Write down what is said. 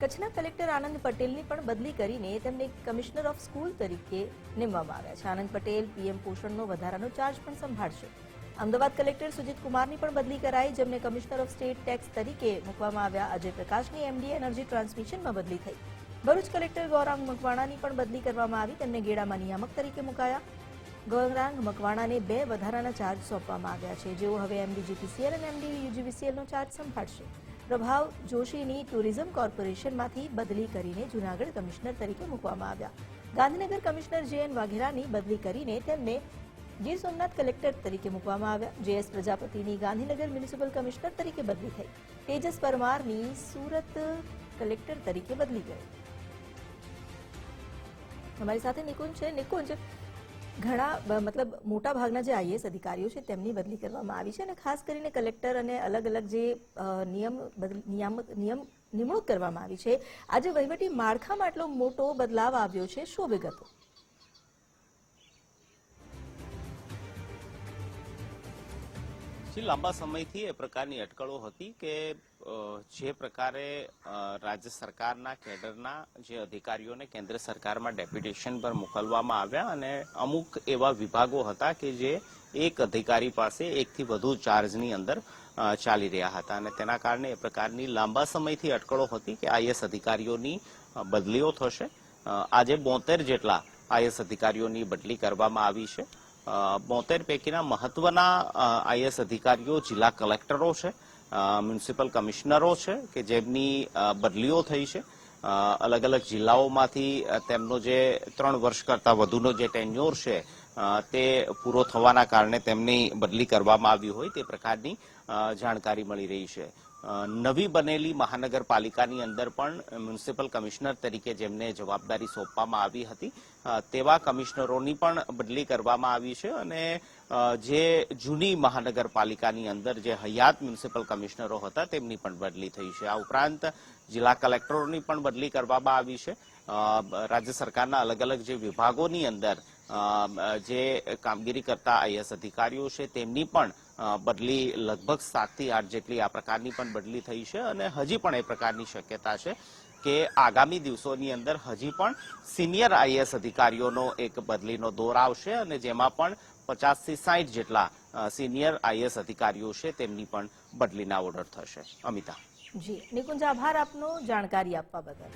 કચ્છના કલેક્ટર આનંદ પટેલની પણ બદલી કરીને તેમને કમિશનર ઓફ સ્કૂલ તરીકે નિમવામાં આવ્યા છે. આનંદ પટેલ પીએમ પોષણનો વધારાનો ચાર્જ પણ સંભાળશે. અમદાવાદ કલેક્ટર સુજીત કુમારની પણ બદલી કરાઈ, જેમને કમિશનર ઓફ સ્ટેટ ટેક્સ તરીકે મૂકવામાં આવ્યા. અજય પ્રકાશની એમડી એનર્જી ટ્રાન્સમિશનમાં બદલી થઈ. ભરૂચ કલેક્ટર ગૌરાંગ મકવાણાની પણ બદલી કરવામાં આવી, તેમને ગેડામાં નિયામક તરીકે મુકાયા. ગૌરાંગ મકવાણાને 2 વધારાના ચાર્જ સોંપવામાં આવ્યા છે, જેઓ હવે એમડી જીપીસીએલ અને એમડી યુજીવીસીએલનો ચાર્જ સંભાળશે. પ્રભાવ જોશીની ટુરિઝમ કોર્પોરેશનમાંથી બદલી કરીને જૂનાગઢ કમિશનર તરીકે મૂકવામાં આવ્યા. ગાંધીનગર કમિશનર જેએન વાઘેલાની બદલી કરીને તેમને ગીર સોમનાથ કલેક્ટર તરીકે મૂકવામાં આવ્યા. જેએસ પ્રજાપતિની ગાંધીનગર મ્યુનિસિપલ કમિશનર તરીકે બદલી થઈ. તેજસ પરમારની સુરત કલેક્ટર તરીકે બદલી ગઈ. અમારી સાથે નિકુંજ છે. નિકુંજ, ઘણા મોટા ભાગના જે આઈએએસ અધિકારીઓ છે તેમની બદલી કરવામાં આવી છે અને ખાસ કરીને કલેક્ટર અને અલગ અલગ જે નિમણૂક કરવામાં આવી છે. આજે વહીવટી માળખામાં આટલો મોટો બદલાવ આવ્યો છે, શું વિગતો? લાંબા સમયથી એ પ્રકારની અટકળો હતી કે જે પ્રકારે રાજ્ય સરકારના કેડરના જે અધિકારીઓને કેન્દ્ર સરકારમાં ડેપ્યુટેશન પર મોકલવામાં આવ્યા અને અમુક એવા વિભાગો હતા કે જે એક અધિકારી પાસે એકથી વધુ ચાર્જની અંદર ચાલી રહ્યા હતા અને તેના કારણે એ પ્રકારની લાંબા સમયથી અટકળો હતી કે આઈએએસ અધિકારીઓની બદલીઓ થશે. આજે 72 જેટલા આઈએએસ અધિકારીઓની બદલી કરવામાં આવી છે. 72 પૈકીના મહત્વના આઈએએસ અધિકારીઓ જિલ્લા કલેક્ટરો છે, મ્યુનિસિપલ કમિશનરો છે કે જેમની બદલીઓ થઈ છે. અલગ અલગ જિલ્લાઓમાંથી તેમનો જે 3 વર્ષ કરતા વધુનો જે ટેન્યોર છે તે પૂરો થવાના કારણે તેમની બદલી કરવામાં આવી હોય તે પ્રકારની જાણકારી મળી રહી છે. નવી બનેલી મહાનગરપાલિકાની અંદર પણ મ્યુનિસિપલ કમિશનર તરીકે જેમને જવાબદારી સોંપવામાં આવી હતી તેવા કમિશનરોની પણ બદલી કરવામાં આવી છે અને જે જૂની મહાનગરપાલિકાની અંદર જે હયાત મ્યુનિસિપલ કમિશનરો હતા તેમની પણ બદલી થઈ છે. આ ઉપરાંત જિલ્લા કલેક્ટરોની પણ બદલી કરવામાં આવી છે. રાજ્ય સરકારના અલગ અલગ જે વિભાગોની અંદર જે કામગીરી કરતા આઈએએસ અધિકારીઓ છે તેમની પણ બદલી લગભગ 7 થી 8 જેટલી આ પ્રકારની પણ બદલી થઈ છે અને હજી પણ એ પ્રકારની શક્યતા છે કે આગામી દિવસોની અંદર હજી પણ સિનિયર આઈએએસ અધિકારીઓનો એક બદલીનો દોર આવશે અને જેમાં પણ 50 થી 60 જેટલા સિનિયર આઈએએસ અધિકારીઓ છે તેમની પણ બદલીના ઓર્ડર થશે. અમિતા. જી નિકુંજ, આભાર આપનો જાણકારી આપવા બદલ.